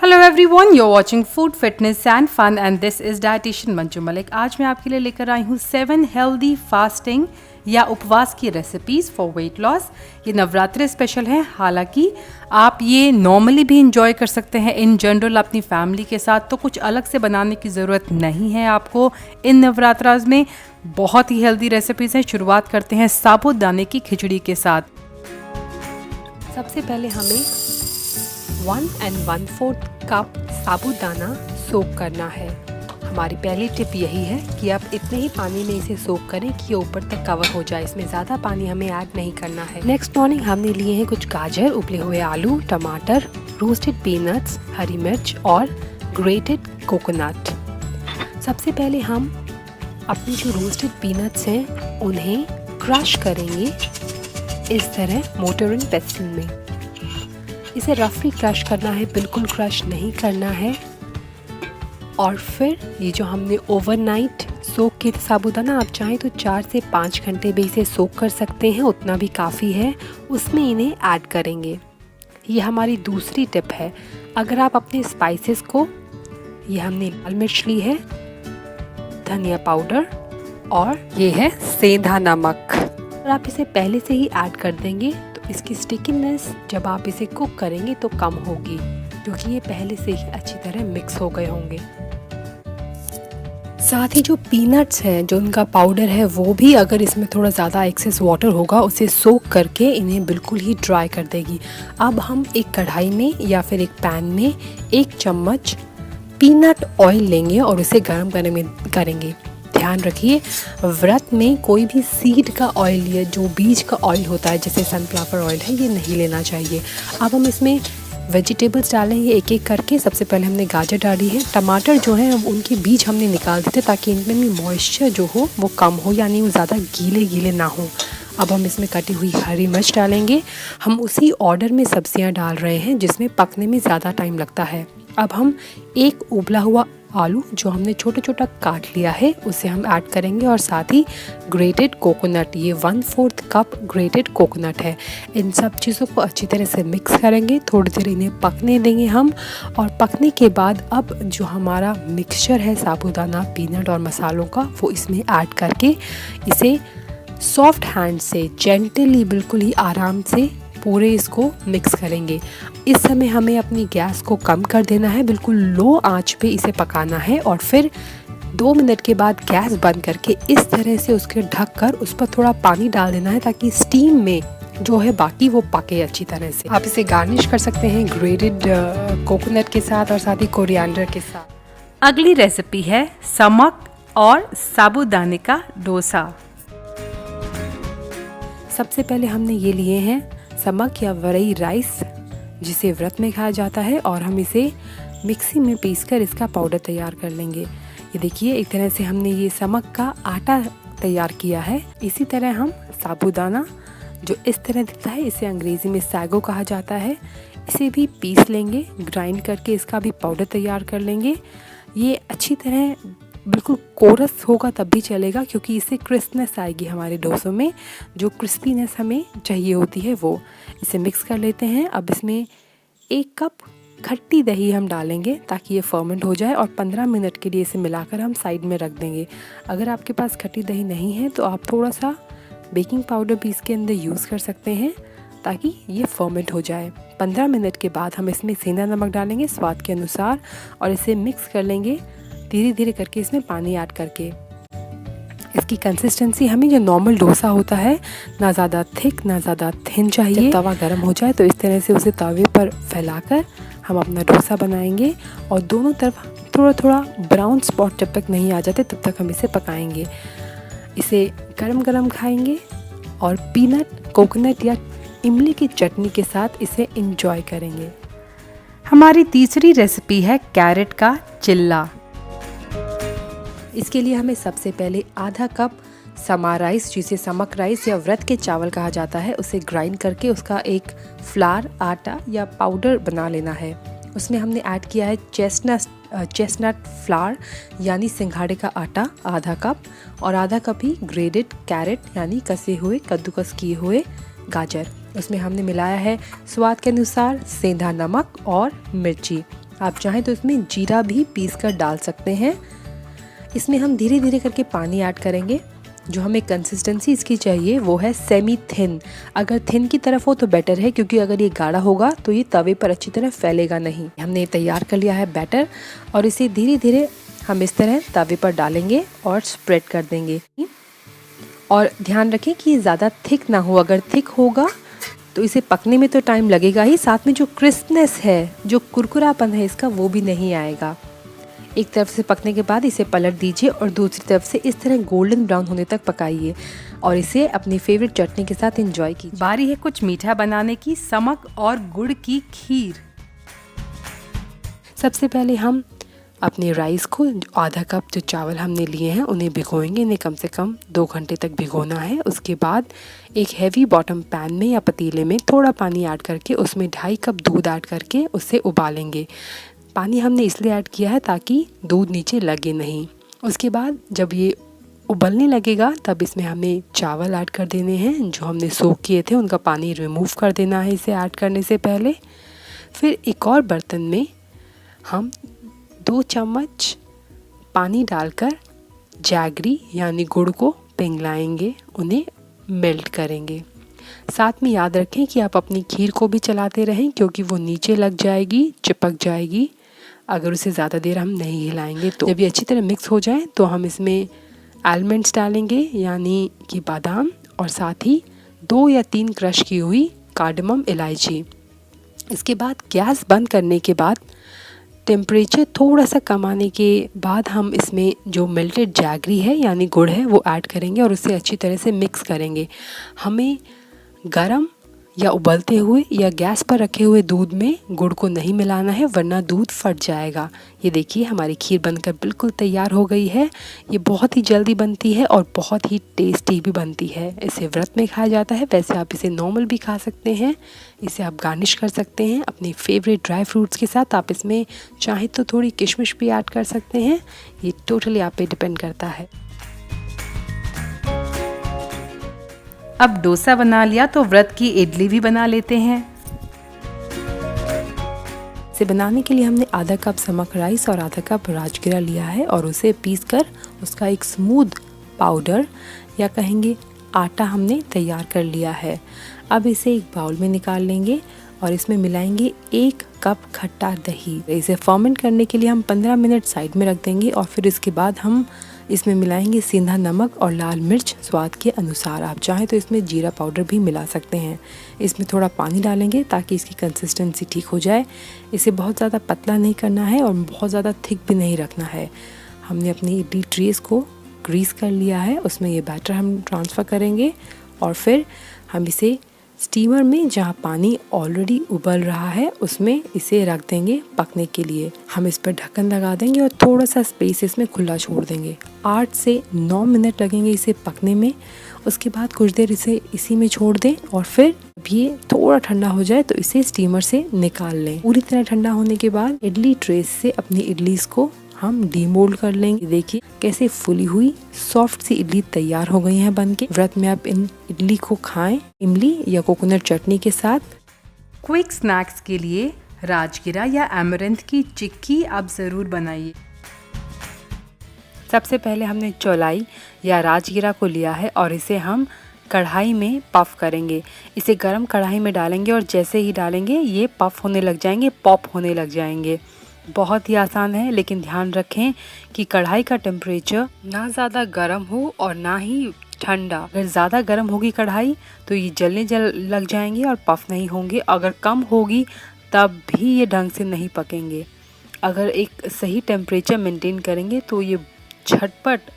Hello everyone, you are watching food fitness and fun and this is dietitian Manju Malik. आज मैं आपके लिए लेकर आई हूँ 7 हेल्दी फास्टिंग या उपवास की रेसिपीज़ फॉर वेट लॉस। ये नवरात्रि स्पेशल है। हालांकि आप ये नॉर्मली भी इंजॉय कर सकते हैं इन जनरल अपनी फैमिली के साथ, तो कुछ अलग से बनाने की ज़रूरत नहीं है आपको इन नवरात्राज में। बहुत ही हेल्दी रेसिपीज़ हैं। शुरुआत करते हैं साबूदाने की खिचड़ी के साथ। सबसे पहले हमें 1 1/4 कप साबूदाना सोक करना है। हमारी पहली टिप यही है कि आप इतने ही पानी में इसे सोक करें कि ये ऊपर तक कवर हो जाए। इसमें ज़्यादा पानी हमें ऐड नहीं करना है। नेक्स्ट मॉर्निंग हमने लिए हैं कुछ गाजर, उबले हुए आलू, टमाटर, रोस्टेड पीनट्स, हरी मिर्च और ग्रेटेड कोकोनट। सबसे पहले हम अपनी जो रोस्टेड पीनट्स हैं उन्हें क्रश करेंगे इस तरह मोटरिंग पेस्टल में। इसे रफली क्रश करना है, बिल्कुल क्रश नहीं करना है। और फिर ये जो हमने ओवरनाइट सोक किया था साबूदाना, आप चाहें तो 4 से 5 घंटे भी इसे सोक कर सकते हैं, उतना भी काफ़ी है। उसमें इन्हें ऐड करेंगे। ये हमारी दूसरी टिप है। अगर आप अपने स्पाइसेस को, ये हमने लाल मिर्च ली है, धनिया पाउडर और ये है सेंधा नमक, और आप इसे पहले से ही ऐड कर देंगे तो इसकी स्टिकीनेस जब आप इसे कुक करेंगे तो कम होगी, क्योंकि ये पहले से ही अच्छी तरह मिक्स हो गए होंगे। साथ ही जो पीनट्स हैं, जो उनका पाउडर है, वो भी अगर इसमें थोड़ा ज़्यादा एक्सेस वाटर होगा उसे सोक करके इन्हें बिल्कुल ही ड्राई कर देगी। अब हम एक कढ़ाई में या फिर एक पैन में 1 चम्मच पीनट ऑयल लेंगे और उसे गर्म करेंगे। ध्यान रखिए, व्रत में कोई भी सीड का ऑयल या जो बीज का ऑयल होता है जैसे सनफ्लावर ऑयल है, ये नहीं लेना चाहिए। अब हम इसमें वेजिटेबल्स डालेंगे एक एक करके। सबसे पहले हमने गाजर डाली है। टमाटर जो है उनके बीज हमने निकाल दिए थे ताकि इनमें भी मॉइस्चर जो हो वो कम हो, यानी वो ज़्यादा गीले ना हो। अब हम इसमें कटी हुई हरी मिर्च डालेंगे। हम उसी ऑर्डर में सब्जियां डाल रहे हैं जिसमें पकने में ज़्यादा टाइम लगता है। अब हम एक उबला हुआ आलू जो हमने छोटा छोटा काट लिया है उसे हम ऐड करेंगे, और साथ ही ग्रेटेड कोकोनट, ये 1/4 कप ग्रेटेड कोकोनट है। इन सब चीज़ों को अच्छी तरह से मिक्स करेंगे। थोड़ी देर इन्हें पकने देंगे हम, और पकने के बाद अब जो हमारा मिक्सचर है साबूदाना, पीनट और मसालों का, वो इसमें ऐड करके इसे सॉफ्ट हैंड से जेंटली, बिल्कुल ही आराम से पूरे इसको मिक्स करेंगे। इस समय हमें अपनी गैस को कम कर देना है, बिल्कुल लो आंच पे इसे पकाना है, और फिर 2 मिनट के बाद गैस बंद करके इस तरह से उसके ढक कर उस पर थोड़ा पानी डाल देना है ताकि स्टीम में जो है बाकी वो पके अच्छी तरह से। आप इसे गार्निश कर सकते हैं ग्रेटेड कोकोनट के साथ और साथ ही कोरिएंडर के साथ। अगली रेसिपी है समक और साबूदाने का डोसा। सबसे पहले हमने ये लिए हैं समक या वरई राइस, जिसे व्रत में खाया जाता है, और हम इसे मिक्सी में पीसकर इसका पाउडर तैयार कर लेंगे। ये देखिए, एक तरह से हमने ये समक का आटा तैयार किया है। इसी तरह हम साबूदाना जो इस तरह दिखता है, इसे अंग्रेज़ी में सैगो कहा जाता है, इसे भी पीस लेंगे, ग्राइंड करके इसका भी पाउडर तैयार कर लेंगे। ये अच्छी तरह बिल्कुल कोरस होगा तब भी चलेगा, क्योंकि इससे क्रिस्पनेस आएगी हमारे डोसों में, जो क्रिस्पीनेस हमें चाहिए होती है वो। इसे मिक्स कर लेते हैं। अब इसमें 1 कप खट्टी दही हम डालेंगे ताकि ये फर्मेंट हो जाए, और 15 मिनट के लिए इसे मिलाकर हम साइड में रख देंगे। अगर आपके पास खट्टी दही नहीं है तो आप थोड़ा सा बेकिंग पाउडर भी इसके अंदर यूज़ कर सकते हैं ताकि ये फर्मेंट हो जाए। 15 मिनट के बाद हम इसमें सेंधा नमक डालेंगे स्वाद के अनुसार, और इसे मिक्स कर लेंगे धीरे धीरे करके, इसमें पानी ऐड करके। इसकी कंसिस्टेंसी हमें जो नॉर्मल डोसा होता है, ना ज़्यादा थिक ना ज़्यादा थिन चाहिए। जब तवा गर्म हो जाए तो इस तरह से उसे तवे पर फैलाकर हम अपना डोसा बनाएंगे, और दोनों तरफ थोड़ा थोड़ा ब्राउन स्पॉट जब तक नहीं आ जाते तब तक हम इसे पकाएंगे। इसे गरम गरम खाएंगे और पीनट, कोकोनट या इमली की चटनी के साथ इसे एंजॉय करेंगे। हमारी तीसरी रेसिपी है कैरेट का चिल्ला। इसके लिए हमें सबसे पहले आधा कप समा राइस, जिसे समक राइस या व्रत के चावल कहा जाता है, उसे ग्राइंड करके उसका एक फ्लार, आटा या पाउडर बना लेना है। उसमें हमने ऐड किया है चेस्टनट फ्लार यानी सिंघाड़े का आटा आधा कप, और आधा कप ही ग्रेटेड कैरेट यानी कसे हुए, कद्दूकस किए हुए गाजर। उसमें हमने मिलाया है स्वाद के अनुसार सेंधा नमक और मिर्ची। आप चाहें तो इसमें जीरा भी पीस कर डाल सकते हैं। इसमें हम धीरे धीरे करके पानी ऐड करेंगे। जो हमें कंसिस्टेंसी इसकी चाहिए वो है सेमी थिन। अगर थिन की तरफ हो तो बेटर है, क्योंकि अगर ये गाढ़ा होगा तो ये तवे पर अच्छी तरह फैलेगा नहीं। हमने तैयार कर लिया है बैटर और इसे धीरे धीरे हम इस तरह तवे पर डालेंगे और स्प्रेड कर देंगे। और ध्यान रखें कि ये ज़्यादा थिक ना हो। अगर थिक होगा तो इसे पकने में तो टाइम लगेगा ही, साथ में जो क्रिस्पनेस है, जो कुरकुरापन है इसका, वो भी नहीं आएगा। एक तरफ से पकने के बाद इसे पलट दीजिए और दूसरी तरफ से इस तरह गोल्डन ब्राउन होने तक पकाइए और इसे अपनी फेवरेट चटनी के साथ एंजॉय कीजिए। बारी है कुछ मीठा बनाने की, समक और गुड़ की खीर। सबसे पहले हम अपने राइस को, आधा कप जो चावल हमने लिए हैं उन्हें भिगोएंगे। इन्हें कम से कम 2 घंटे तक भिगोना है। उसके बाद एक हैवी बॉटम पैन में या पतीले में थोड़ा पानी ऐड करके उसमें 2.5 कप दूध ऐड करके उसे उबालेंगे। पानी हमने इसलिए ऐड किया है ताकि दूध नीचे लगे नहीं। उसके बाद जब ये उबलने लगेगा तब इसमें हमें चावल ऐड कर देने हैं जो हमने सोक किए थे, उनका पानी रिमूव कर देना है इसे ऐड करने से पहले। फिर एक और बर्तन में हम 2 चम्मच पानी डालकर जैगरी यानी गुड़ को पिघलाएंगे, उन्हें मेल्ट करेंगे। साथ में याद रखें कि आप अपनी खीर को भी चलाते रहें, क्योंकि वो नीचे लग जाएगी, चिपक जाएगी अगर उसे ज़्यादा देर हम नहीं हिलाएंगे तो। जब ये अच्छी तरह मिक्स हो जाए तो हम इसमें आलमंड्स डालेंगे, यानी कि बादाम, और साथ ही 2 या 3 क्रश की हुई कार्डमम इलायची। इसके बाद गैस बंद करने के बाद टेम्परेचर थोड़ा सा कम आने के बाद हम इसमें जो मेल्टेड जैगरी है यानी गुड़ है वो ऐड करेंगे और उसे अच्छी तरह से मिक्स करेंगे। हमें गरम या उबलते हुए या गैस पर रखे हुए दूध में गुड़ को नहीं मिलाना है, वरना दूध फट जाएगा। ये देखिए हमारी खीर बनकर बिल्कुल तैयार हो गई है। ये बहुत ही जल्दी बनती है और बहुत ही टेस्टी भी बनती है। इसे व्रत में खाया जाता है, वैसे आप इसे नॉर्मल भी खा सकते हैं। इसे आप गार्निश कर सकते हैं अपने फेवरेट ड्राई फ्रूट्स के साथ। आप इसमें चाहे तो थोड़ी किशमिश भी ऐड कर सकते हैं, ये टोटली आप पे डिपेंड करता है। अब डोसा बना लिया तो व्रत की इडली भी बना लेते हैं। इसे बनाने के लिए हमने आधा कप समक राइस और आधा कप राजगिरा लिया है और उसे पीसकर उसका एक स्मूथ पाउडर या कहेंगे आटा हमने तैयार कर लिया है। अब इसे एक बाउल में निकाल लेंगे और इसमें मिलाएंगे 1 कप खट्टा दही। इसे फर्मेंट करने के लिए हम 15 मिनट साइड में रख देंगे और फिर इसके बाद हम इसमें मिलाएंगे सेंधा नमक और लाल मिर्च स्वाद के अनुसार। आप चाहें तो इसमें जीरा पाउडर भी मिला सकते हैं। इसमें थोड़ा पानी डालेंगे ताकि इसकी कंसिस्टेंसी ठीक हो जाए। इसे बहुत ज़्यादा पतला नहीं करना है और बहुत ज़्यादा थिक भी नहीं रखना है। हमने अपनी इडली ट्रेस को ग्रीस कर लिया है, उसमें ये बैटर हम ट्रांसफ़र करेंगे और फिर हम इसे स्टीमर में, जहाँ पानी ऑलरेडी उबल रहा है, उसमें इसे रख देंगे पकने के लिए। हम इस पर ढक्कन लगा देंगे और थोड़ा सा स्पेस इसमें खुला छोड़ देंगे। 8 से 9 मिनट लगेंगे इसे पकने में। उसके बाद कुछ देर इसे इसी में छोड़ दें और फिर ये थोड़ा ठंडा हो जाए तो इसे स्टीमर से निकाल लें। पूरी तरह ठंडा होने के बाद इडली ट्रेस से अपनी इडलीज को हम डीमोल्ड कर लेंगे। देखिए कैसे फुली हुई सॉफ्ट सी इडली तैयार हो गई है बनके। व्रत में आप इन इडली को खाएं इमली या कोकोनट चटनी के साथ। क्विक स्नैक्स के लिए राजगिरा या अमरंथ की चिक्की आप ज़रूर बनाइए। सबसे पहले हमने चौलाई या राजगिरा को लिया है और इसे हम कढ़ाई में पफ करेंगे। इसे गरम कढ़ाई में डालेंगे और जैसे ही डालेंगे ये पफ होने लग जाएंगे, पॉप होने लग जाएंगे। बहुत ही आसान है, लेकिन ध्यान रखें कि कढ़ाई का टेम्परेचर ना ज़्यादा गर्म हो और ना ही ठंडा। अगर ज़्यादा गर्म होगी कढ़ाई तो ये जलने लग जाएंगे और पफ नहीं होंगे। अगर कम होगी तब भी ये ढंग से नहीं पकेंगे। अगर एक सही टेम्परेचर मेंटेन करेंगे तो ये झटपट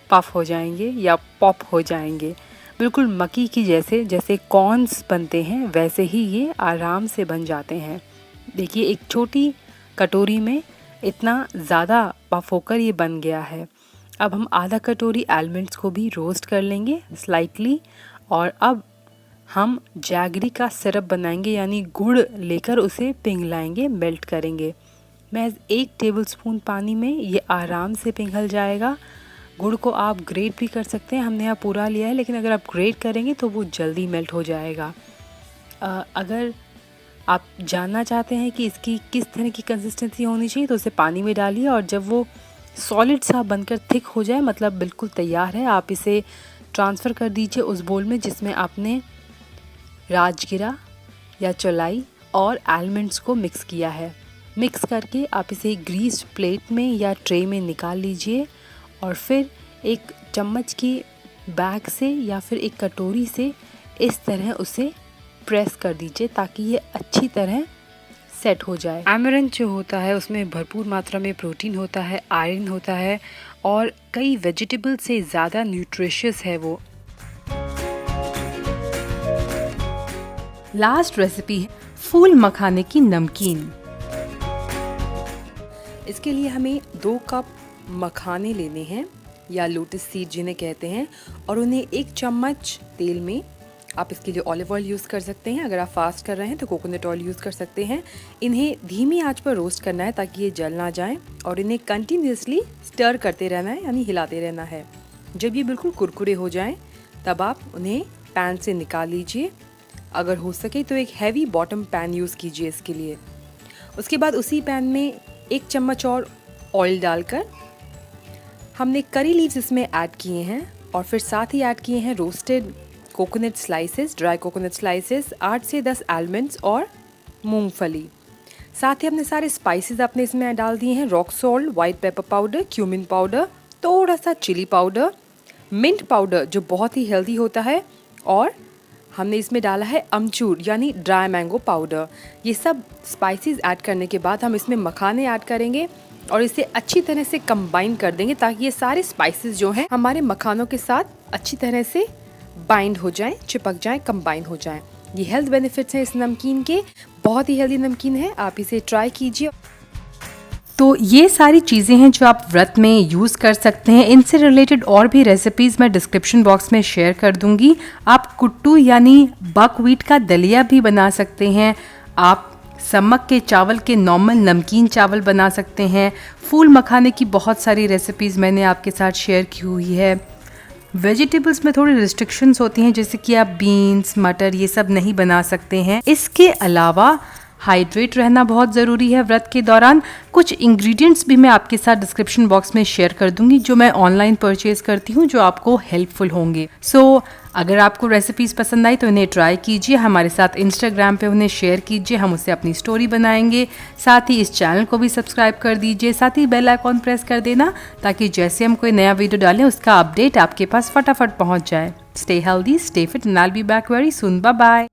पफ हो जाएंगे या पॉप हो जाएंगे। बिल्कुल मक्की की जैसे कॉर्न्स बनते हैं वैसे ही ये आराम से बन जाते हैं। देखिए एक छोटी कटोरी में इतना ज़्यादा पफ होकर ये बन गया है। अब हम आधा कटोरी आलमंड्स को भी रोस्ट कर लेंगे स्लाइटली और अब हम जैगरी का सिरप बनाएंगे, यानी गुड़ लेकर उसे पिघलाएंगे, मेल्ट करेंगे। महज 1 टेबलस्पून पानी में ये आराम से पिघल जाएगा। गुड़ को आप ग्रेट भी कर सकते हैं, हमने यहाँ पूरा लिया है, लेकिन अगर आप ग्रेट करेंगे तो वो जल्दी मेल्ट हो जाएगा। अगर आप जानना चाहते हैं कि इसकी किस तरह की कंसिस्टेंसी होनी चाहिए, तो उसे पानी में डालिए और जब वो सॉलिड सा बनकर थिक हो जाए, मतलब बिल्कुल तैयार है, आप इसे ट्रांसफ़र कर दीजिए उस बोल में जिसमें आपने राजगिरा या चौलाई और आलमंड्स को मिक्स किया है। मिक्स करके आप इसे ग्रीस्ड प्लेट में या ट्रे में निकाल लीजिए और फिर एक चम्मच की बैग से या फिर एक कटोरी से इस तरह उसे प्रेस कर दीजिए ताकि ये अच्छी तरह सेट हो जाए। ऐमरैंथ जो होता है उसमें भरपूर मात्रा में प्रोटीन होता है, आयरन होता है और कई वेजिटेबल से ज़्यादा न्यूट्रिशियस है वो। लास्ट रेसिपी है फूल मखाने की नमकीन। इसके लिए हमें 2 कप मखाने लेने हैं या लोटस सीड जिन्हें कहते हैं, और उन्हें 1 चम्मच तेल में, आप इसके लिए ऑलिव ऑयल यूज़ कर सकते हैं, अगर आप फास्ट कर रहे हैं तो कोकोनट ऑयल यूज़ कर सकते हैं। इन्हें धीमी आंच पर रोस्ट करना है ताकि ये जल ना जाएं और इन्हें कंटिन्यूसली स्टर करते रहना है, यानी हिलाते रहना है। जब ये बिल्कुल कुरकुरे हो जाएं तब आप उन्हें पैन से निकाल लीजिए। अगर हो सके तो एक हैवी बॉटम पैन यूज़ कीजिए इसके लिए। उसके बाद उसी पैन में 1 चम्मच और ऑयल डालकर हमने करी लीव्स इसमें ऐड किए हैं और फिर साथ ही ऐड किए हैं roasted coconut slices, dry coconut slices, 8 से 10 आलमंड्स और मूंगफली। साथ ही हमने सारे स्पाइसेस अपने इसमें डाल दिए हैं, rock salt, white pepper powder, cumin powder, थोड़ा सा चिली पाउडर, मिंट पाउडर जो बहुत ही हेल्दी होता है, और हमने इसमें डाला है अमचूर यानी ड्राई मैंगो पाउडर। ये सब स्पाइसेस ऐड करने के बाद हम इसमें मखाने ऐड करेंगे और इसे अच्छी तरह से कंबाइन कर देंगे ताकि ये सारे स्पाइसेस जो हैं हमारे मखानों के साथ अच्छी तरह से बाइंड हो जाएं, चिपक जाएं, कंबाइन हो जाएं। ये हेल्थ बेनिफिट्स हैं इस नमकीन के, बहुत ही हेल्दी नमकीन है, आप इसे ट्राई कीजिए। तो ये सारी चीज़ें हैं जो आप व्रत में यूज़ कर सकते हैं। इनसे रिलेटेड और भी रेसिपीज़ मैं डिस्क्रिप्शन बॉक्स में शेयर कर दूंगी। आप कुट्टू यानी बकव्हीट का दलिया भी बना सकते हैं, आप समक के चावल के नॉर्मल नमकीन चावल बना सकते हैं। फूल मखाने की बहुत सारी रेसिपीज़ मैंने आपके साथ शेयर की हुई है। वेजिटेबल्स में थोड़ी रिस्ट्रिक्शंस होती हैं, जैसे कि आप बीन्स, मटर ये सब नहीं बना सकते हैं। इसके अलावा हाइड्रेट रहना बहुत ज़रूरी है व्रत के दौरान। कुछ इंग्रेडिएंट्स भी मैं आपके साथ डिस्क्रिप्शन बॉक्स में शेयर कर दूंगी जो मैं ऑनलाइन परचेज़ करती हूँ, जो आपको हेल्पफुल होंगे। सो अगर आपको रेसिपीज़ पसंद आई तो इन्हें ट्राई कीजिए, हमारे साथ इंस्टाग्राम पे उन्हें शेयर कीजिए, हम उससे अपनी स्टोरी बनाएंगे। साथ ही इस चैनल को भी सब्सक्राइब कर दीजिए, साथ ही बेल आइकॉन प्रेस कर देना ताकि जैसे हम कोई नया वीडियो डालें उसका अपडेट आपके पास फटाफट पहुँच जाए। Stay healthy, stay fit, and I will be back very soon. Bye bye.